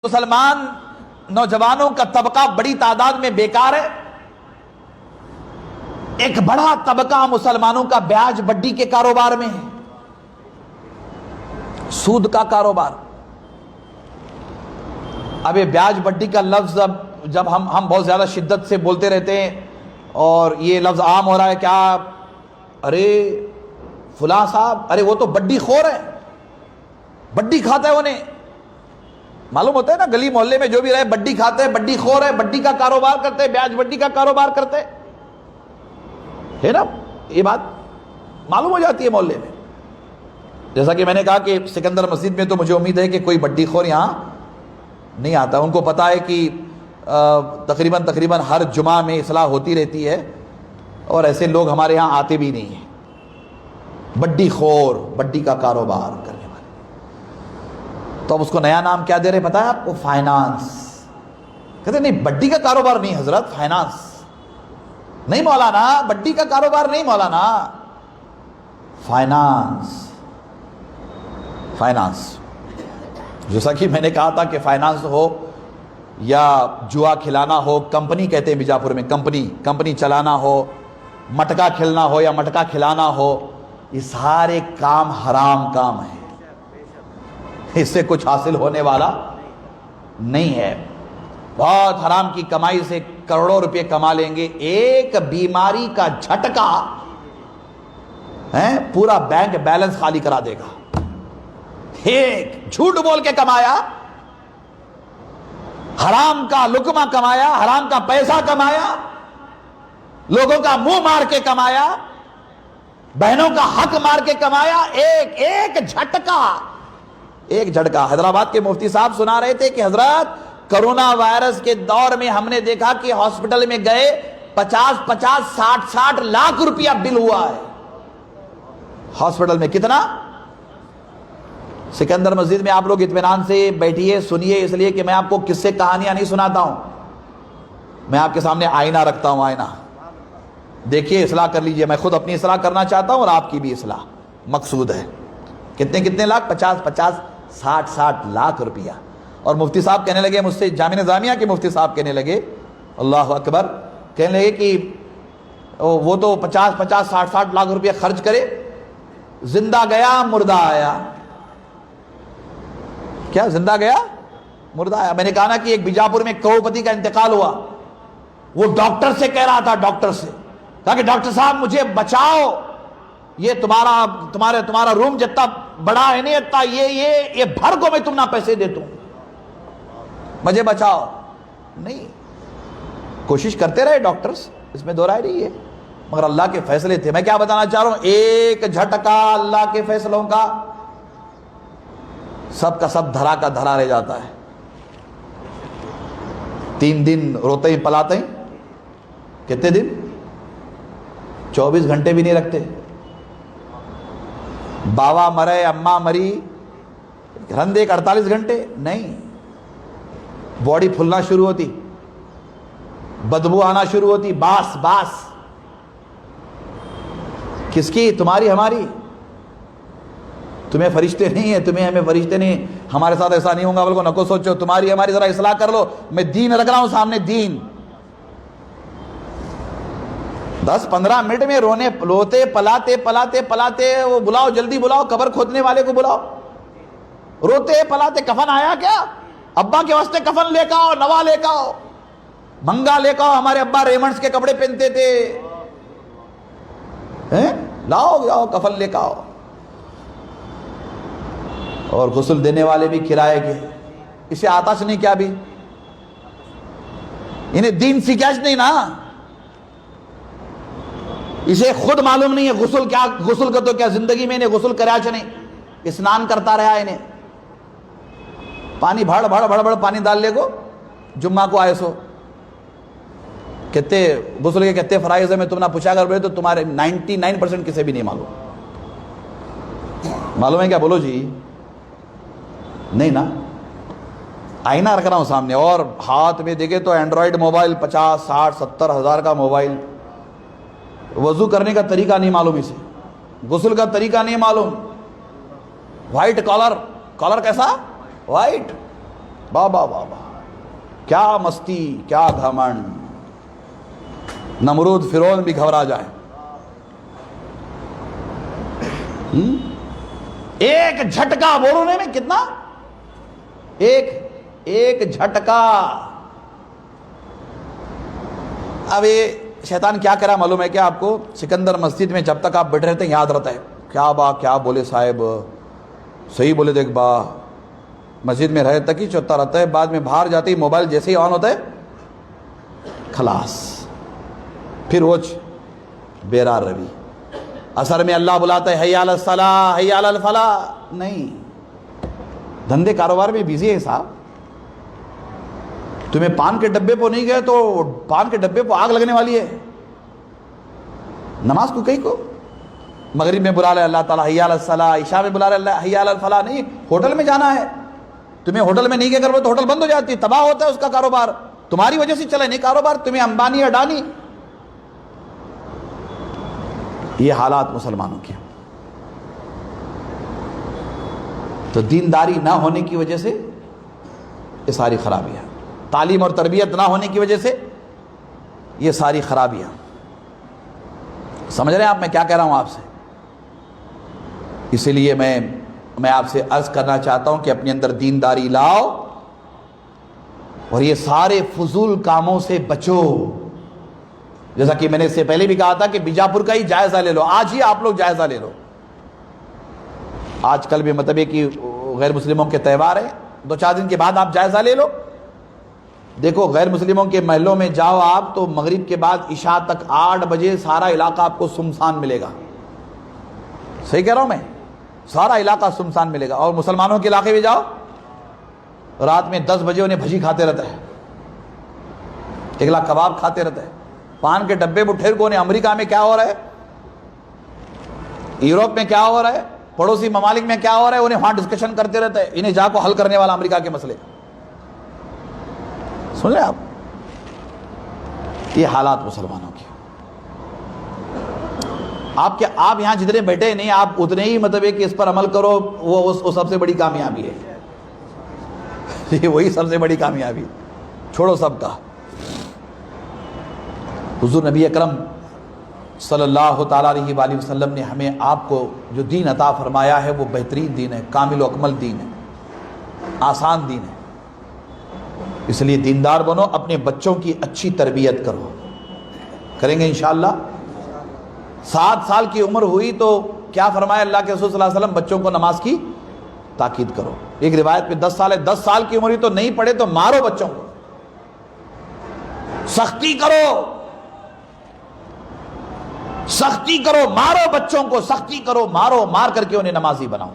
مسلمان نوجوانوں کا طبقہ بڑی تعداد میں بیکار ہے. ایک بڑا طبقہ مسلمانوں کا بیاج بڈی کے کاروبار میں ہے، سود کا کاروبار. اب یہ بیاج بڈی کا لفظ اب جب ہم بہت زیادہ شدت سے بولتے رہتے ہیں اور یہ لفظ عام ہو رہا ہے، کیا ارے فلاں صاحب، ارے وہ تو بڈی خور ہے، بڈی کھاتا ہے. انہیں معلوم ہوتا ہے نا، گلی محلے میں جو بھی رہے بڈی کھاتے ہیں، بڈی خور ہے، بڈی کا کاروبار کرتے ہیں، بیاج بڈی کا کاروبار کرتے ہے نا. یہ بات معلوم ہو جاتی ہے محلے میں. جیسا کہ میں نے کہا کہ سکندر مسجد میں تو مجھے امید ہے کہ کوئی بڈی خور یہاں نہیں آتا. ان کو پتا ہے کہ تقریباً ہر جمعہ میں اصلاح ہوتی رہتی ہے اور ایسے لوگ ہمارے یہاں آتے بھی نہیں ہیں. بڈی خور، بڈی کا کاروبار کرنے والے. تو اب اس کو نیا نام کیا دے رہے پتا ہے آپ کو؟ فائنانس. کہتے نہیں، بڈی کا کاروبار نہیں حضرت، فائنانس. نہیں مولانا، بڈی کا کاروبار نہیں مولانا، فائنانس. فائنانس جیسا کہ میں نے کہا تھا کہ فائنانس ہو یا جوا کھلانا ہو، کمپنی کہتے ہیں بیجاپور میں، کمپنی چلانا ہو، مٹکا کھیلنا ہو یا مٹکا کھلانا ہو، یہ سارے کام حرام کام ہیں. اس سے کچھ حاصل ہونے والا نہیں ہے. بہت حرام کی کمائی سے کروڑوں روپے کما لیں گے. ایک بیماری کا جھٹکا پورا بینک بیلنس خالی کرا دے گا. ایک جھوٹ بول کے کمایا، حرام کا لقمہ کمایا، حرام کا پیسہ کمایا، لوگوں کا منہ مار کے کمایا، بہنوں کا حق مار کے کمایا. ایک جھٹکا. حیدرآباد کے مفتی صاحب سنا رہے تھے کہ حضرت کرونا وائرس کے دور میں ہم نے دیکھا کہ ہاسپٹل میں گئے 50-60 لاکھ روپیہ بل ہوا ہے. ہاسپٹل میں کتنا؟ سکندر مسجد میں آپ لوگ اطمینان سے بیٹھیے، سنیے، اس لیے کہ میں آپ کو قصے کہانیاں نہیں سناتا ہوں. میں آپ کے سامنے آئینہ رکھتا ہوں. آئینہ دیکھیے، اصلاح کر لیجئے. میں خود اپنی اصلاح کرنا چاہتا ہوں اور آپ کی بھی اصلاح مقصود ہے. کتنے لاکھ؟ 50-60 لاکھ روپیہ. اور مفتی صاحب کہنے لگے مجھ سے، جامعہ نظامیہ کے مفتی صاحب کہنے لگے، اللہ اکبر، کہنے لگے کہ وہ تو 50-60 لاکھ روپیہ خرچ کرے، زندہ گیا مردہ آیا. کیا زندہ گیا مردہ آیا؟ میں نے کہا نا کہ ایک بیجاپور میں کروڑپتی کا انتقال ہوا. وہ ڈاکٹر سے کہہ رہا تھا، ڈاکٹر سے کہا کہ ڈاکٹر صاحب مجھے بچاؤ، یہ تمہارا روم جتنا بڑا ہے نہیں، اتنا یہ بھر کو میں تم نہ پیسے دیتا ہوں، مجھے بچاؤ. نہیں، کوشش کرتے رہے ڈاکٹرز، اس میں دو رائے نہیں ہے، مگر اللہ کے فیصلے تھے. میں کیا بتانا چاہ رہا ہوں؟ ایک جھٹکا اللہ کے فیصلوں کا، سب کا سب دھرا کا دھرا رہ جاتا ہے. 3 دن روتے ہی پلاتے ہیں. کتنے دن؟ 24 گھنٹے بھی نہیں رکھتے. باوا مرے، اماں مری، رند ایک 48 گھنٹے نہیں. باڈی پھولنا شروع ہوتی، بدبو آنا شروع ہوتی. باس کس کی؟ تمہاری ہماری. تمہیں فرشتے نہیں ہیں، تمہیں ہمیں فرشتے نہیں. ہمارے ساتھ ایسا نہیں ہوگا، بلکہ نکو سوچو، تمہاری ہماری ذرا اصلاح کر لو. میں دین رکھ رہا ہوں سامنے، دین. 10-15 منٹ میں روتے پلاتے وہ بلاؤ، جلدی بلاؤ، قبر کھودنے والے کو بلاؤ. روتے پلاتے. کفن آیا کیا؟ ابا کے واسطے کفن لے کے آؤ، نوا لے کے آؤ، منگا لے کے آؤ. ہمارے ابا ریمنڈز کے کپڑے پہنتے تھے، لاؤ کفن لے کے آؤ. اور غسل دینے والے بھی کرائے گئے. اسے آتا نہیں کیا بھی؟ انہیں دین سیکھاش نہیں نا، اسے خود معلوم نہیں ہے غسل کا تو کیا زندگی میں انہیں غسل کرا نہیں. اسنان کرتا رہا انہیں، پانی بھڑ پانی ڈال لے گو. جمعہ کو آئے سو کہتے غسل کے کہتے فرائض میں تم نہ پوچھا کر بولے تو تمہارے 99% کسے بھی نہیں معلوم ہے کیا؟ بولو جی. نہیں نا. آئینہ رکھ رہا ہوں سامنے اور ہاتھ میں دیکھے تو اینڈرائیڈ موبائل 50-60-70 ہزار کا موبائل. وضو کرنے کا طریقہ نہیں معلوم اسے، غسل کا طریقہ نہیں معلوم. وائٹ کالر کیسا؟ وائٹ. واہ واہ واہ واہ، کیا مستی، کیا گھمنڈ، نمرود فرعون بھی گھبرا جائے۔ ایک جھٹکا بولنے میں کتنا، ایک جھٹکا۔ اب یہ شیطان کیا کرا معلوم ہے کیا آپ کو؟ سکندر مسجد میں جب تک آپ بیٹھے رہتے ہیں یاد رہتا ہے، کیا کیا بولے صاحب، صحیح بولے دیکھ با، مسجد میں رہے تک ہی چوتا رہتا ہے، بعد میں باہر جاتے ہی موبائل جیسے ہی آن ہوتا ہے خلاص، پھر وچ بیرار روی۔ اثر میں اللہ بلاتا ہے حی علی الصلاۃ حی علی الفلاح، نہیں، دھندے کاروبار میں بزی ہے صاحب۔ تمہیں پان کے ڈبے پہ نہیں گئے تو پان کے ڈبے پہ آگ لگنے والی ہے۔ نماز کو کہیں کو مغرب میں بلا رہے اللہ تعالیٰ حی علی الصلاۃ، عشاء میں بلا رہے اللہ حی علی الفلاح، نہیں، ہوٹل میں جانا ہے، تمہیں ہوٹل میں نہیں گئے کرو تو ہوٹل بند ہو جاتی ہے، تباہ ہوتا ہے اس کا کاروبار، تمہاری وجہ سے چلے نہیں کاروبار، تمہیں امبانی اڈانی۔ یہ حالات مسلمانوں کے، تو دینداری نہ ہونے کی وجہ سے یہ ساری خرابیاں، تعلیم اور تربیت نہ ہونے کی وجہ سے یہ ساری خرابیاں۔ سمجھ رہے ہیں آپ میں کیا کہہ رہا ہوں آپ سے؟ اسی لیے میں آپ سے عرض کرنا چاہتا ہوں کہ اپنے اندر دینداری لاؤ اور یہ سارے فضول کاموں سے بچو۔ جیسا کہ میں نے اس سے پہلے بھی کہا تھا کہ بیجاپور کا ہی جائزہ لے لو، آج ہی آپ لوگ جائزہ لے لو۔ آج کل بھی مطلب ہے کہ غیر مسلموں کے تہوار ہیں، 2-4 دن کے بعد آپ جائزہ لے لو، دیکھو غیر مسلموں کے محلوں میں جاؤ آپ تو مغرب کے بعد عشاء تک 8 بجے سارا علاقہ آپ کو سنسان ملے گا۔ صحیح کہہ رہا ہوں میں؟ سارا علاقہ سنسان ملے گا۔ اور مسلمانوں کے علاقے میں جاؤ، رات میں 10 بجے انہیں بھجی کھاتے رہتا ہے، 1 لاکھ کباب کھاتے رہتا ہے، پان کے ڈبے بٹھیر کو۔ انہیں امریکہ میں کیا ہو رہا ہے، یورپ میں کیا ہو رہا ہے، پڑوسی ممالک میں کیا ہو رہا ہے، انہیں وہاں ڈسکشن کرتے رہتے ہیں، انہیں جا کو حل کرنے والا امریکہ کے مسئلے۔ سن رہے آپ؟ یہ حالات مسلمانوں کی۔ آپ یہاں جتنے بیٹھے نہیں، آپ اتنے ہی مطلب ہے کہ اس پر عمل کرو، وہ سب سے بڑی کامیابی ہے، یہ وہی سب سے بڑی کامیابی، چھوڑو سب کا۔ حضور نبی اکرم صلی اللہ تعالیٰ علیہ وآلہ وسلم نے ہمیں آپ کو جو دین عطا فرمایا ہے وہ بہترین دین ہے، کامل و اکمل دین ہے، آسان دین ہے۔ اس لیے دیندار بنو، اپنے بچوں کی اچھی تربیت کرو، کریں گے انشاءاللہ۔ 7 سال کی عمر ہوئی تو کیا فرمایا اللہ کے رسول صلی اللہ علیہ وسلم؟ بچوں کو نماز کی تاکید کرو۔ ایک روایت میں 10 سال ہے، 10 سال کی عمر ہوئی تو نہیں پڑھے تو مارو بچوں کو، سختی کرو، سختی کرو، مارو بچوں کو، سختی کرو، مارو، مار کر کے انہیں نمازی بناؤ۔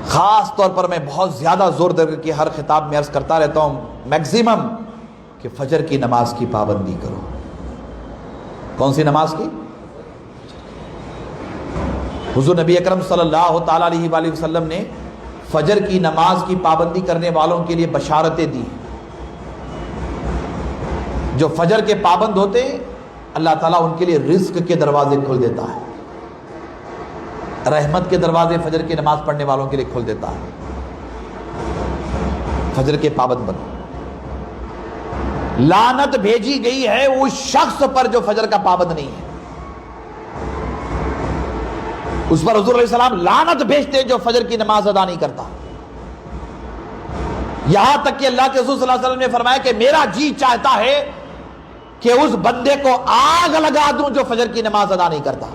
خاص طور پر میں بہت زیادہ زور دے کر کے ہر خطاب میں عرض کرتا رہتا ہوں میکزیمم کہ فجر کی نماز کی پابندی کرو۔ کون سی نماز کی؟ حضور نبی اکرم صلی اللہ تعالیٰ علیہ وآلہ وسلم نے فجر کی نماز کی پابندی کرنے والوں کے لیے بشارتیں دی۔ جو فجر کے پابند ہوتے ہیں اللہ تعالیٰ ان کے لیے رزق کے دروازے کھول دیتا ہے، رحمت کے دروازے فجر کی نماز پڑھنے والوں کے لیے کھول دیتا ہے۔ فجر کے پابند بنو۔ لعنت بھیجی گئی ہے اس شخص پر جو فجر کا پابند نہیں ہے، اس پر حضور علیہ السلام لعنت بھیجتے جو فجر کی نماز ادا نہیں کرتا۔ یہاں تک کہ اللہ کے رسول صلی اللہ علیہ وسلم نے فرمایا کہ میرا جی چاہتا ہے کہ اس بندے کو آگ لگا دوں جو فجر کی نماز ادا نہیں کرتا،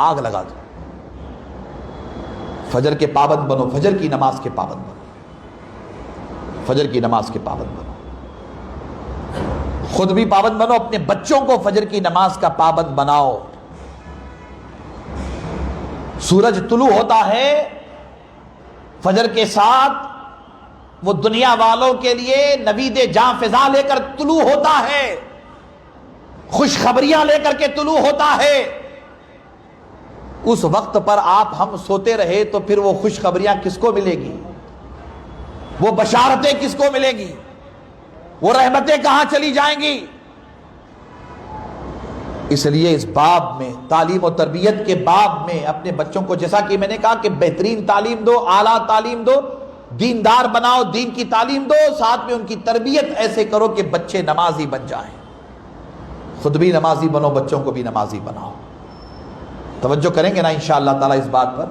آگ لگا دوں۔ فجر کے پابند بنو، فجر کی نماز کے پابند بنو، فجر کی نماز کے پابند بنو، خود بھی پابند بنو، اپنے بچوں کو فجر کی نماز کا پابند بناؤ۔ سورج طلوع ہوتا ہے فجر کے ساتھ، وہ دنیا والوں کے لیے نوید جاں فضا لے کر طلوع ہوتا ہے، خوشخبریاں لے کر کے طلوع ہوتا ہے۔ اس وقت پر آپ ہم سوتے رہے تو پھر وہ خوشخبریاں کس کو ملے گی، وہ بشارتیں کس کو ملے گی، وہ رحمتیں کہاں چلی جائیں گی؟ اس لیے اس باب میں، تعلیم و تربیت کے باب میں اپنے بچوں کو، جیسا کہ میں نے کہا کہ بہترین تعلیم دو، اعلیٰ تعلیم دو، دیندار بناؤ، دین کی تعلیم دو، ساتھ میں ان کی تربیت ایسے کرو کہ بچے نمازی بن جائیں، خود بھی نمازی بنو، بچوں کو بھی نمازی بناؤ۔ توجہ کریں گے نا انشاءاللہ تعالی اس بات پر؟